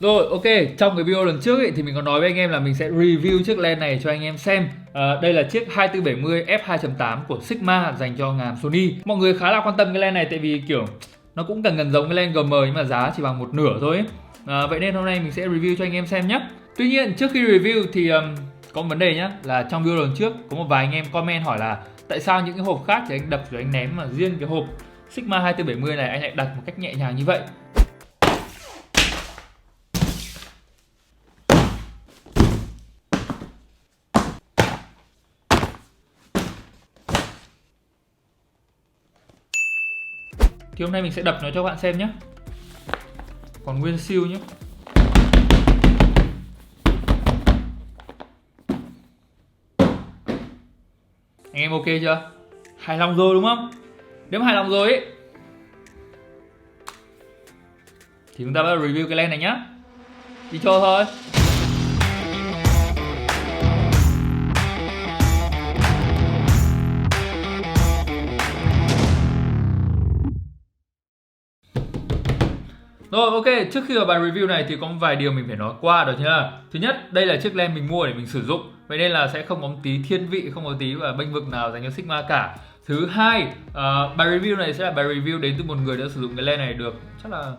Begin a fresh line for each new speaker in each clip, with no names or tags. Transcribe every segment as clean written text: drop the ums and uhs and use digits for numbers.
Rồi, ok, trong cái video lần trước ấy, thì mình có nói với anh em là mình sẽ review chiếc lens này cho anh em xem. Đây là chiếc 2470 f2.8 của Sigma dành cho ngàm Sony. Mọi người khá là quan tâm cái lens này tại vì kiểu nó cũng gần giống cái lens GM nhưng mà giá chỉ bằng một nửa thôi ấy. Vậy nên hôm nay mình sẽ review cho anh em xem nhé. Tuy nhiên trước khi review thì có một vấn đề nhá, là trong video lần trước có một vài anh em comment hỏi là tại sao những cái hộp khác thì anh đập rồi anh ném mà riêng cái hộp Sigma 2470 này anh lại đặt một cách nhẹ nhàng như vậy. Thì hôm nay mình sẽ đập nó cho các bạn xem nhé. Còn nguyên siêu nhé. Anh em ok chưa? Hài lòng rồi đúng không? Nếu mà hài lòng rồi ấy thì chúng ta bắt đầu review cái lens này nhá. Đi cho thôi. Rồi ok, trước khi vào bài review này thì có một vài điều mình phải nói qua, đó chính là thứ nhất, đây là chiếc lens mình mua để mình sử dụng, vậy nên là sẽ không có một tí thiên vị, không có tí và bênh vực nào dành cho Sigma cả. Thứ hai, bài review này sẽ là bài review đến từ một người đã sử dụng cái lens này được chắc là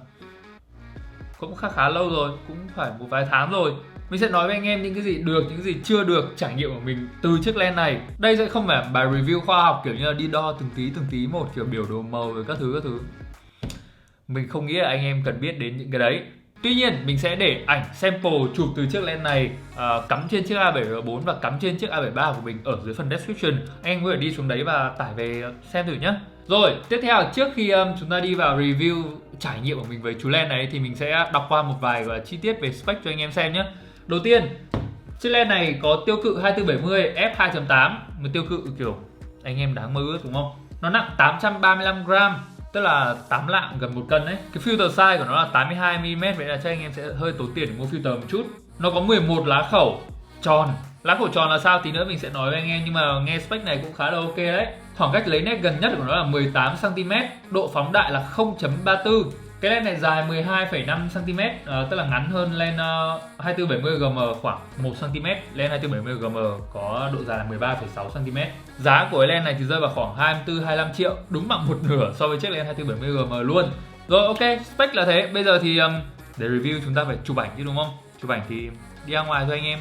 cũng khá lâu rồi, cũng phải một vài tháng rồi. Mình sẽ nói với anh em những cái gì được, những cái gì chưa được, trải nghiệm của mình từ chiếc lens này. Đây sẽ không phải bài review khoa học kiểu như là đi đo từng tí một, kiểu biểu đồ màu rồi các thứ. Mình không nghĩ là anh em cần biết đến những cái đấy. Tuy nhiên mình sẽ để ảnh sample chụp từ chiếc lens này cắm trên chiếc A7R4 và cắm trên chiếc A73 của mình ở dưới phần description. Anh em có thể đi xuống đấy và tải về xem thử nhé. Rồi, tiếp theo trước khi chúng ta đi vào review trải nghiệm của mình với chú lens này thì mình sẽ đọc qua một vài chi tiết về spec cho anh em xem nhé. Đầu tiên, chiếc lens này có tiêu cự 2470 f2.8, một tiêu cự kiểu anh em đáng mơ ước đúng không? Nó nặng 835 gram, tức là 8 lạng gần 1 cân đấy. Cái filter size của nó là 82mm, vậy là cho anh em sẽ hơi tốn tiền để mua filter một chút. Nó có 11 lá khẩu tròn. Lá khẩu tròn là sao tí nữa mình sẽ nói với anh em, nhưng mà nghe spec này cũng khá là ok đấy. Khoảng cách lấy nét gần nhất của nó là 18cm, độ phóng đại là 0.34. Cái lens này dài 12,5cm, tức là ngắn hơn lens 2470GM khoảng 1cm. Lens 2470GM có độ dài là 13,6cm. Giá của cái lens này thì rơi vào khoảng 24-25 triệu, đúng bằng một nửa so với chiếc lens 2470GM luôn. Rồi ok, spec là thế. Bây giờ thì để review chúng ta phải chụp ảnh chứ đúng không? Chụp ảnh thì đi ra ngoài thôi anh em.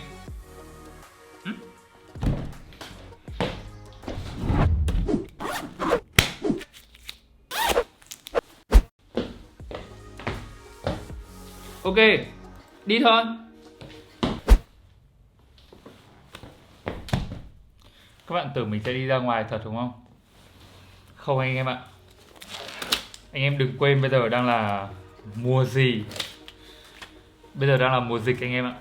Ok, đi thôi. Các bạn tưởng mình sẽ đi ra ngoài thật đúng không? Không anh em ạ. Anh em đừng quên bây giờ đang là mùa gì. Bây giờ đang là mùa dịch anh em ạ.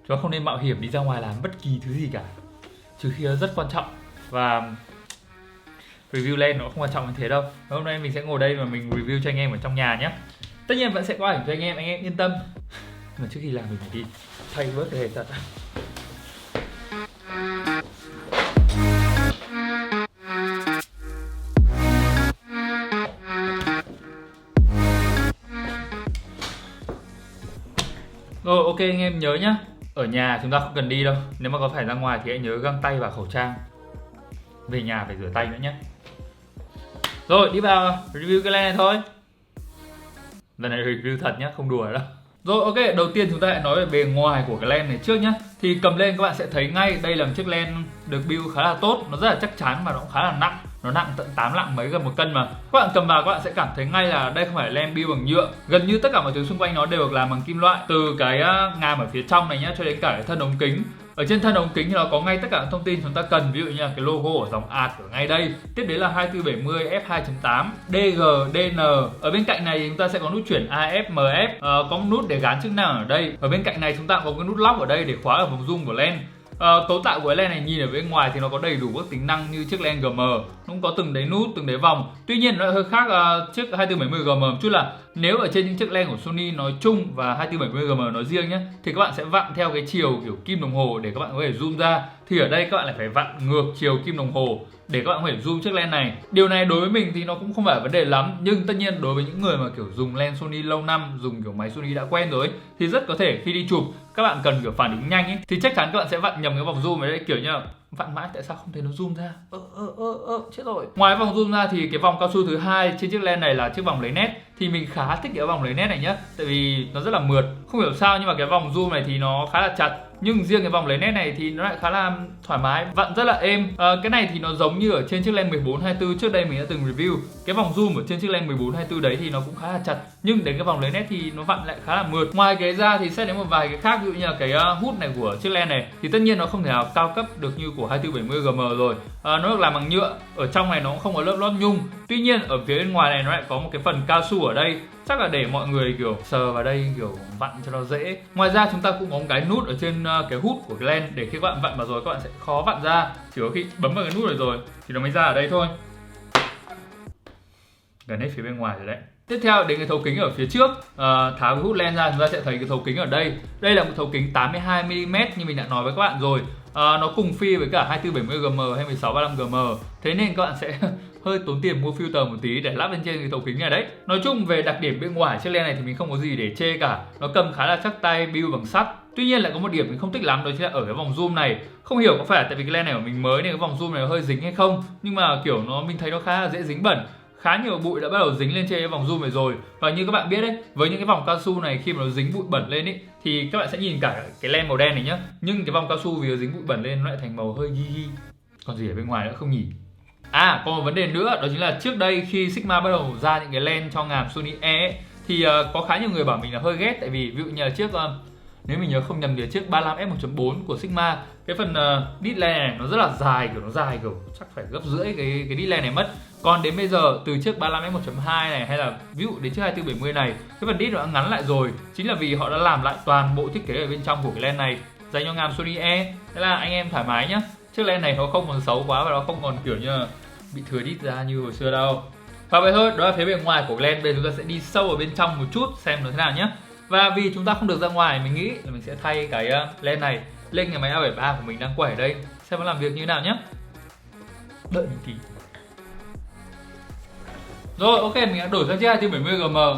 Chúng ta không nên mạo hiểm đi ra ngoài làm bất kỳ thứ gì cả, trừ khi nó rất quan trọng. Và review lens nó không quan trọng như thế đâu. Hôm nay mình sẽ ngồi đây và mình review cho anh em ở trong nhà nhé. Tất nhiên vẫn sẽ có ảnh cho anh em yên tâm. Mà trước khi làm mình phải đi thay bớt cái hệ thật. Rồi ok anh em nhớ nhá, ở nhà chúng ta không cần đi đâu. Nếu mà có phải ra ngoài thì hãy nhớ găng tay và khẩu trang. Về nhà phải rửa tay nữa nhé. Rồi đi vào review cái lens này thôi. Lần này review thật nhá, không đùa đâu. Rồi ok, đầu tiên chúng ta hãy nói về bề ngoài của cái lens này trước nhé. Thì cầm lên các bạn sẽ thấy ngay đây là một chiếc lens được build khá là tốt. Nó rất là chắc chắn và nó cũng khá là nặng. Nó nặng tận 8 lạng mấy, gần 1 cân mà. Các bạn cầm vào các bạn sẽ cảm thấy ngay là đây không phải lens build bằng nhựa. Gần như tất cả mọi thứ xung quanh nó đều được làm bằng kim loại. Từ cái ngàm ở phía trong này nhá cho đến cả cái thân ống kính. Ở trên thân ống kính thì nó có ngay tất cả thông tin chúng ta cần, ví dụ như là cái logo của dòng ạt ở ngay đây. Tiếp đến là 2470 f2.8 DG DN. Ở bên cạnh này thì chúng ta sẽ có nút chuyển AF MF, có một nút để gắn chức năng ở đây. Ở bên cạnh này chúng ta có cái nút lock ở đây để khóa ở vùng zoom của lens. Cấu tạo của cái lens này nhìn ở bên ngoài thì nó có đầy đủ các tính năng như chiếc lens GM, nó cũng có từng đáy nút, từng đáy vòng. Tuy nhiên nó hơi khác chiếc 2470GM một chút là nếu ở trên những chiếc lens của Sony nói chung và 2470GM nói riêng nhé, thì các bạn sẽ vặn theo cái chiều kiểu kim đồng hồ để các bạn có thể zoom ra. thì ở đây các bạn lại phải vặn ngược chiều kim đồng hồ để các bạn có thể zoom chiếc lens này. Điều này đối với mình thì nó cũng không phải vấn đề lắm, nhưng tất nhiên đối với những người mà kiểu dùng lens Sony lâu năm, dùng kiểu máy Sony đã quen rồi ấy, thì rất có thể khi đi chụp các bạn cần kiểu phản ứng nhanh ấy, thì chắc chắn các bạn sẽ vặn nhầm cái vòng zoom này đấy, kiểu như là vặn mãi tại sao không thấy nó zoom ra, chết rồi. Ngoài vòng zoom ra thì cái vòng cao su thứ hai trên chiếc lens này là chiếc vòng lấy nét, thì mình khá thích cái vòng lấy nét này nhá, tại vì nó rất là mượt, không hiểu sao nhưng mà cái vòng zoom này thì nó khá là chặt, nhưng riêng cái vòng lấy nét này thì nó lại khá là thoải mái, vặn rất là êm. Cái này thì nó giống như ở trên chiếc lens 14-24 trước đây mình đã từng review, cái vòng zoom ở trên chiếc lens 14-24 đấy thì nó cũng khá là chặt, nhưng đến cái vòng lấy nét thì nó vặn lại khá là mượt. Ngoài cái ra thì sẽ đến một vài cái khác, ví dụ như là cái hút này của chiếc lens này thì tất nhiên nó không thể nào cao cấp được như của 24-70mm rồi, nó được làm bằng nhựa, ở trong này nó cũng không có lớp lót nhung, tuy nhiên ở phía bên ngoài này nó lại có một cái phần cao su ở đây, chắc là để mọi người kiểu sờ vào đây kiểu vặn cho nó dễ. Ngoài ra chúng ta cũng có một cái nút ở trên cái hút của cái lens để khi các bạn vặn vào rồi các bạn sẽ khó vặn ra, chỉ có khi bấm vào cái nút này rồi thì nó mới ra ở đây thôi. Gần hết phía bên ngoài rồi đấy. Tiếp theo đến cái thấu kính ở phía trước, tháo cái hút lens ra chúng ta sẽ thấy cái thấu kính ở đây. Đây là một thấu kính 82mm như mình đã nói với các bạn rồi. Nó cùng phi với cả 24-70mm hay 16-35mm, thế nên các bạn sẽ hơi tốn tiền mua filter một tí để lắp lên trên cái thấu kính này đấy. Nói chung về đặc điểm bên ngoài chiếc lens này thì mình không có gì để chê cả, nó cầm khá là chắc tay, build bằng sắt. Tuy nhiên lại có một điểm mình không thích lắm, đó chính là ở cái vòng zoom này. Không hiểu có phải là tại vì cái lens này của mình mới nên cái vòng zoom này hơi dính hay không, nhưng mà kiểu mình thấy nó khá là dễ dính bẩn. Khá nhiều bụi đã bắt đầu dính lên trên cái vòng zoom này rồi. Và như các bạn biết đấy, với những cái vòng cao su này khi mà nó dính bụi bẩn lên ấy thì các bạn sẽ nhìn cả cái lens màu đen này nhá, nhưng cái vòng cao su vì nó dính bụi bẩn lên nó lại thành màu hơi ghi. Còn gì ở bên ngoài nữa không nhỉ? Còn một vấn đề nữa, đó chính là trước đây khi Sigma bắt đầu ra những cái lens cho ngàm Sony E ấy, thì có khá nhiều người bảo mình là hơi ghét, tại vì ví dụ như là chiếc nếu mình nhớ không nhầm thì chiếc 35f1.4 của Sigma, cái phần đít lens này nó rất là dài, kiểu chắc phải gấp rưỡi cái đít lens này mất. Còn đến bây giờ từ chiếc 35f1.2 này hay là ví dụ đến chiếc 24-70 này, cái phần đít nó đã ngắn lại rồi, chính là vì họ đã làm lại toàn bộ thiết kế ở bên trong của cái lens này dành cho ngàm Sony E. Thế là anh em thoải mái nhá, chiếc lens này nó không còn xấu quá và nó không còn kiểu như bị thừa đít ra như hồi xưa đâu. Và vậy thôi, đó là phía bên ngoài của lens. Bây giờ chúng ta sẽ đi sâu ở bên trong một chút xem nó thế nào nhé. Và vì chúng ta không được ra ngoài, mình nghĩ là mình sẽ thay cái lens này lên cái máy A73 của mình đang quay ở đây, xem nó làm việc như thế nào nhé. Đợi mình tí. Rồi, ok, mình đã đổi sang chiếc 24-70mm.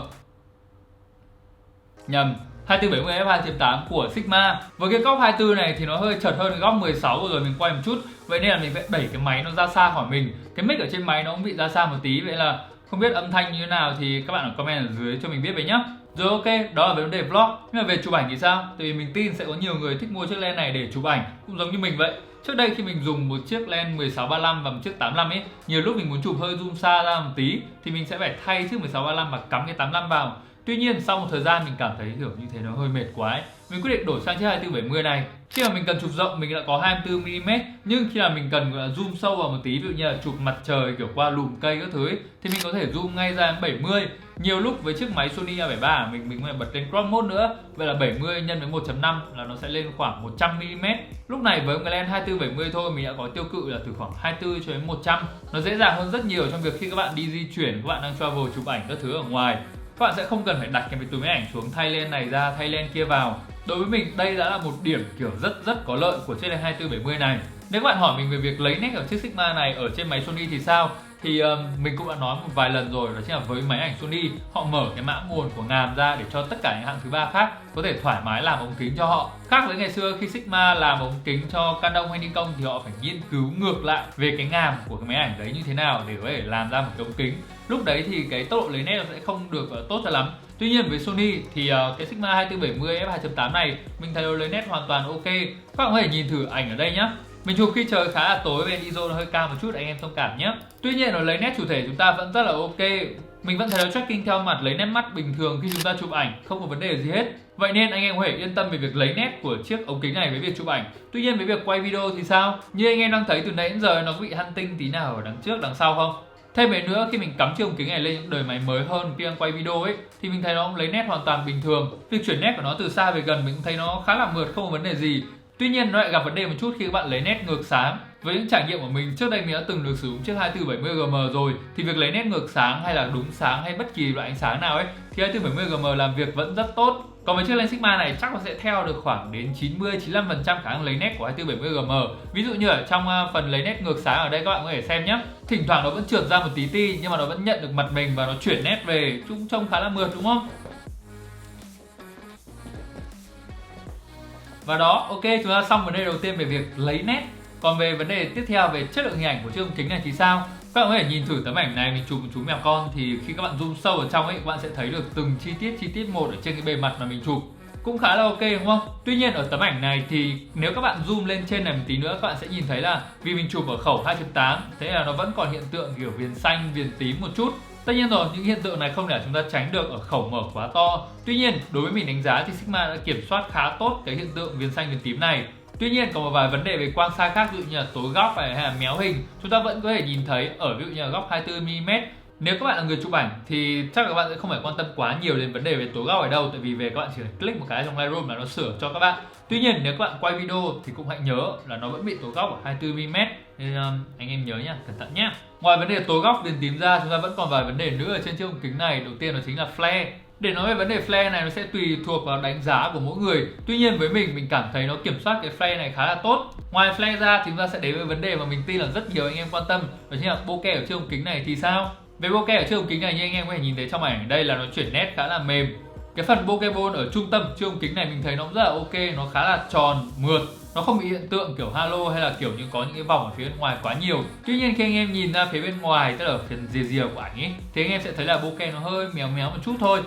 Nhầm, 24-70 f2.8 của Sigma. Với cái góc 24 này thì nó hơi chật hơn cái góc 16 vừa rồi mình quay một chút, vậy nên là mình phải đẩy cái máy nó ra xa khỏi mình. Cái mic ở trên máy nó cũng bị ra xa một tí, vậy là không biết âm thanh như thế nào thì các bạn ở comment ở dưới cho mình biết với nhá. Rồi, ok, đó là về vấn đề vlog. Nhưng mà về chụp ảnh thì sao? Tại vì mình tin sẽ có nhiều người thích mua chiếc lens này để chụp ảnh, cũng giống như mình vậy. Trước đây khi mình dùng một chiếc lens 16-35 và một chiếc 85 ấy, nhiều lúc mình muốn chụp hơi zoom xa ra một tí thì mình sẽ phải thay chiếc 16-35 và cắm cái 85 vào. Tuy nhiên sau một thời gian mình cảm thấy kiểu như thế nó hơi mệt quá ấy, mình quyết định đổi sang chiếc 24-70 này. Khi mà mình cần chụp rộng mình đã có 24mm, nhưng khi là mình cần zoom sâu vào một tí, ví dụ như là chụp mặt trời kiểu qua lùm cây các thứ ấy, thì mình có thể zoom ngay ra đến 70. Nhiều lúc với chiếc máy Sony A73 mình phải bật lên crop mode nữa, vậy là 70 nhân với 1.5 là nó sẽ lên khoảng 100mm. Lúc này với cái lens 24-70 thôi mình đã có tiêu cự là từ khoảng 24 cho đến 100. Nó dễ dàng hơn rất nhiều trong việc khi các bạn đi di chuyển, các bạn đang travel chụp ảnh các thứ ở ngoài. Các bạn sẽ không cần phải đặt cái túi máy ảnh xuống, thay lens này ra, thay lens kia vào. Đối với mình đây đã là một điểm kiểu rất có lợi của chiếc lens 24-70 này. Nếu các bạn hỏi mình về việc lấy nét ở chiếc Sigma này ở trên máy Sony thì sao, thì mình cũng đã nói một vài lần rồi, đó chính là với máy ảnh Sony họ mở cái mã nguồn của ngàm ra để cho tất cả những hãng thứ ba khác có thể thoải mái làm ống kính cho họ. Khác với ngày xưa khi Sigma làm ống kính cho Canon hay Nikon thì họ phải nghiên cứu ngược lại về cái ngàm của cái máy ảnh đấy như thế nào để có thể làm ra một cái ống kính. Lúc đấy thì cái tốc độ lấy nét nó sẽ không được tốt cho lắm. Tuy nhiên với Sony thì cái Sigma 24-70 f2.8 này mình thấy nó lấy nét hoàn toàn ok. Các bạn có thể nhìn thử ảnh ở đây nhé. Mình chụp khi trời khá là tối và ISO nó hơi cao một chút, anh em thông cảm nhé. Tuy nhiên nó lấy nét chủ thể chúng ta vẫn rất là ok. Mình vẫn thấy nó tracking theo mặt lấy nét mắt bình thường khi chúng ta chụp ảnh, không có vấn đề gì hết. Vậy nên anh em có thể yên tâm về việc lấy nét của chiếc ống kính này với việc chụp ảnh. Tuy nhiên với việc quay video thì sao? Như anh em đang thấy từ nãy đến giờ nó bị hunting tí nào ở đằng trước đằng sau không? Thêm về nữa, khi mình cắm chiếc ống kính này lên những đời máy mới hơn khi đang quay video ấy thì mình thấy nó cũng lấy nét hoàn toàn bình thường. Việc chuyển nét của nó từ xa về gần mình cũng thấy nó khá là mượt, không có vấn đề gì. Tuy nhiên nó lại gặp vấn đề một chút khi các bạn lấy nét ngược sáng. Với những trải nghiệm của mình trước đây mình đã từng được sử dụng chiếc 2470GM rồi, thì việc lấy nét ngược sáng hay là đúng sáng hay bất kỳ loại ánh sáng nào ấy thì 2470GM làm việc vẫn rất tốt. Còn với chiếc lens Sigma này chắc là sẽ theo được khoảng đến 90-95% khả năng lấy nét của 2470GM. Ví dụ như ở trong phần lấy nét ngược sáng ở đây các bạn có thể xem nhé. Thỉnh thoảng nó vẫn trượt ra một tí ti nhưng mà nó vẫn nhận được mặt mình và nó chuyển nét về, cũng trông khá là mượt đúng không? Và đó, ok, chúng ta xong vấn đề đầu tiên về việc lấy nét. Còn về vấn đề tiếp theo về chất lượng hình ảnh của chiếc ống kính này thì sao? Các bạn có thể nhìn thử tấm ảnh này mình chụp một chú mèo con, thì khi các bạn zoom sâu vào trong ấy, các bạn sẽ thấy được từng chi tiết một ở trên cái bề mặt mà mình chụp. Cũng khá là ok đúng không? Tuy nhiên ở tấm ảnh này thì nếu các bạn zoom lên trên này một tí nữa, các bạn sẽ nhìn thấy là vì mình chụp ở khẩu 2.8, thế là nó vẫn còn hiện tượng kiểu viền xanh, viền tím một chút. Tất nhiên rồi, những hiện tượng này không thể chúng ta tránh được ở khẩu mở quá to. Tuy nhiên, đối với mình đánh giá thì Sigma đã kiểm soát khá tốt cái hiện tượng viền xanh, viền tím này. Tuy nhiên có một vài vấn đề về quang sai khác, ví dụ như là tối góc hay là méo hình, chúng ta vẫn có thể nhìn thấy ở ví dụ như là góc 24mm. Nếu các bạn là người chụp ảnh thì chắc là các bạn sẽ không phải quan tâm quá nhiều đến vấn đề về tối góc ở đâu, tại vì về các bạn chỉ cần click một cái trong Lightroom là nó sửa cho các bạn. Tuy nhiên nếu các bạn quay video thì cũng hãy nhớ là nó vẫn bị tối góc ở 24mm, nên anh em nhớ nhá, cẩn thận nhé. Ngoài vấn đề tối góc, viền tím ra, chúng ta vẫn còn vài vấn đề nữa ở trên chiếc ống kính này. Đầu tiên đó chính là flare. Để nói về vấn đề flare này, nó sẽ tùy thuộc vào đánh giá của mỗi người. Tuy nhiên với mình cảm thấy nó kiểm soát cái flare này khá là tốt. Ngoài flare ra thì chúng ta sẽ đến với vấn đề mà mình tin là rất nhiều anh em quan tâm, đó chính là bokeh ở chiếc ống kính này thì sao? Về bokeh ở chiếc ống kính này, như anh em có thể nhìn thấy trong ảnh ở đây là nó chuyển nét khá là mềm. Cái phần bokeh bone ở trung tâm chiếc ống kính này mình thấy nó rất là ok, nó khá là tròn, mượt. Nó không bị hiện tượng kiểu halo hay là kiểu như có những cái vòng ở phía bên ngoài quá nhiều. Tuy nhiên khi anh em nhìn ra phía bên ngoài, tức là ở phần rìa của ảnh ấy, thì anh em sẽ thấy là bokeh nó hơi méo một chút thôi.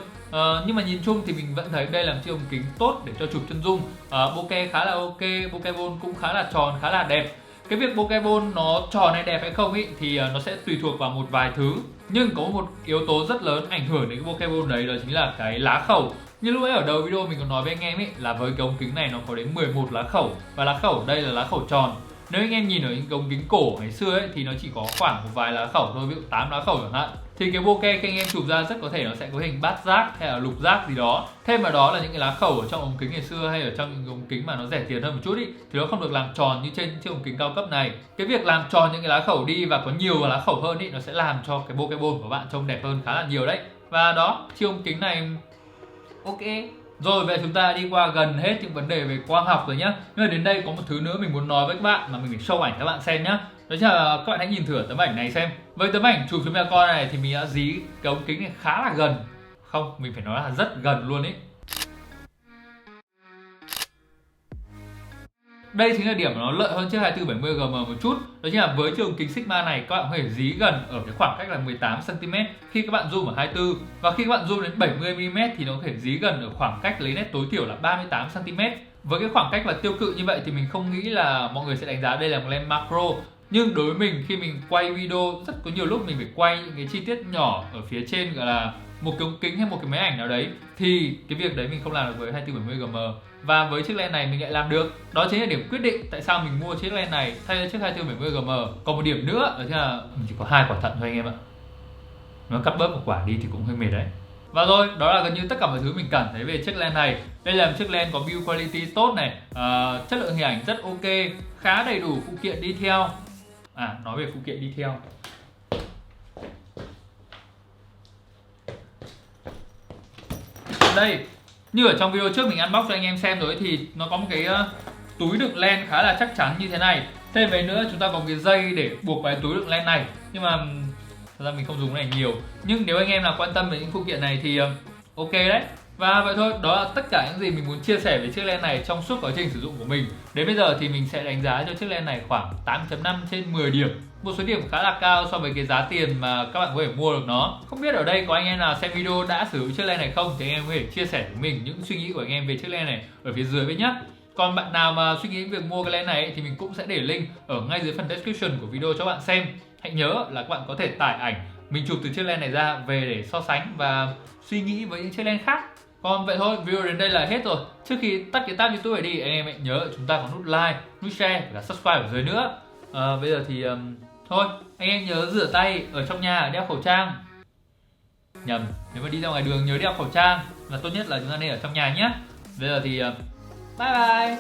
Nhưng mà nhìn chung thì mình vẫn thấy đây là một chiếc ống kính tốt để cho chụp chân dung. Bokeh khá là ok, bokeh bone cũng khá là tròn, khá là đẹp. Cái việc bokeh bone nó tròn hay đẹp hay không ý, thì nó sẽ tùy thuộc vào một vài thứ. Nhưng có một yếu tố rất lớn ảnh hưởng đến cái bokeh bone đấy, đó chính là cái lá khẩu. Như lúc ấy ở đầu video mình có nói với anh em ấy là với cái ống kính này nó có đến 11 lá khẩu, và lá khẩu đây là lá khẩu tròn. Nếu anh em nhìn ở những ống kính cổ ngày xưa ấy thì nó chỉ có khoảng một vài lá khẩu thôi, ví dụ 8 lá khẩu chẳng hạn. Thì cái bokeh khi anh em chụp ra rất có thể nó sẽ có hình bát giác hay là lục giác gì đó. Thêm vào đó là những cái lá khẩu ở trong ống kính ngày xưa hay ở trong những ống kính mà nó rẻ tiền hơn một chút ý, thì nó không được làm tròn như trên chiếc ống kính cao cấp này. Cái việc làm tròn những cái lá khẩu đi và có nhiều lá khẩu hơn ý, nó sẽ làm cho cái bokeh bone của bạn trông đẹp hơn khá là nhiều đấy. Và đó, chiếc ống kính này ok. Rồi vậy chúng ta đi qua gần hết những vấn đề về quang học rồi nhá. Nhưng mà đến đây có một thứ nữa mình muốn nói với các bạn mà mình phải show ảnh các bạn xem nhá. Đó chính là các bạn hãy nhìn thử tấm ảnh này xem. Với tấm ảnh chụp chú mèo con này thì mình đã dí cái ống kính này khá là gần. Không, mình phải nói là rất gần luôn ý. Đây chính là điểm mà nó lợi hơn chiếc 2470GM một chút. Đó chính là với chiếc ống kính Sigma này các bạn có thể dí gần ở cái khoảng cách là 18cm khi các bạn zoom ở 24, và khi các bạn zoom đến 70mm thì nó có thể dí gần ở khoảng cách lấy nét tối thiểu là 38cm. Với cái khoảng cách là tiêu cự như vậy thì mình không nghĩ là mọi người sẽ đánh giá đây là một lens macro. Nhưng đối với mình, khi mình quay video rất có nhiều lúc mình phải quay những cái chi tiết nhỏ ở phía trên, gọi là một cái ống kính hay một cái máy ảnh nào đấy, thì cái việc đấy mình không làm được với 2470GM. Và với chiếc lens này mình lại làm được. Đó chính là điểm quyết định tại sao mình mua chiếc lens này thay cho chiếc 2470GM. Còn một điểm nữa đó chính là mình chỉ có 2 quả thận thôi anh em ạ. Nó cắt bớt một quả đi thì cũng hơi mệt đấy. Và rồi, đó là gần như tất cả mọi thứ mình cảm thấy về chiếc lens này. Đây là một chiếc lens có build quality tốt này, chất lượng hình ảnh rất ok, khá đầy đủ phụ kiện đi theo. Nói về phụ kiện đi theo, đây, như ở trong video trước mình unbox cho anh em xem rồi thì nó có một cái túi đựng lens khá là chắc chắn như thế này. Thêm về nữa chúng ta có một cái dây để buộc vào túi đựng lens này, nhưng mà thật ra mình không dùng cái này nhiều. Nhưng nếu anh em nào quan tâm về những phụ kiện này thì ok đấy. Và vậy thôi, đó là tất cả những gì mình muốn chia sẻ về chiếc lens này trong suốt quá trình sử dụng của mình. Đến bây giờ thì mình sẽ đánh giá cho chiếc lens này khoảng 8.5 trên 10 điểm. Một số điểm khá là cao so với cái giá tiền mà các bạn có thể mua được nó. Không biết ở đây có anh em nào xem video đã sử dụng chiếc lens này không, thì anh em có thể chia sẻ với mình những suy nghĩ của anh em về chiếc lens này ở phía dưới với nhé. Còn bạn nào mà suy nghĩ việc mua cái lens này thì mình cũng sẽ để link ở ngay dưới phần description của video cho bạn xem. Hãy nhớ là các bạn có thể tải ảnh mình chụp từ chiếc lens này ra về để so sánh và suy nghĩ với những chiếc lens khác. Còn vậy thôi, video đến đây là hết rồi. Trước khi tắt cái tab YouTube này đi, anh em hãy nhớ chúng ta có nút like, nút share và subscribe ở dưới nữa. Bây giờ thì thôi, anh em nhớ rửa tay ở trong nhà, đeo khẩu trang. Nhầm, nếu mà đi ra ngoài đường nhớ đeo khẩu trang, và tốt nhất là chúng ta nên ở trong nhà nhé. Bây giờ thì bye bye.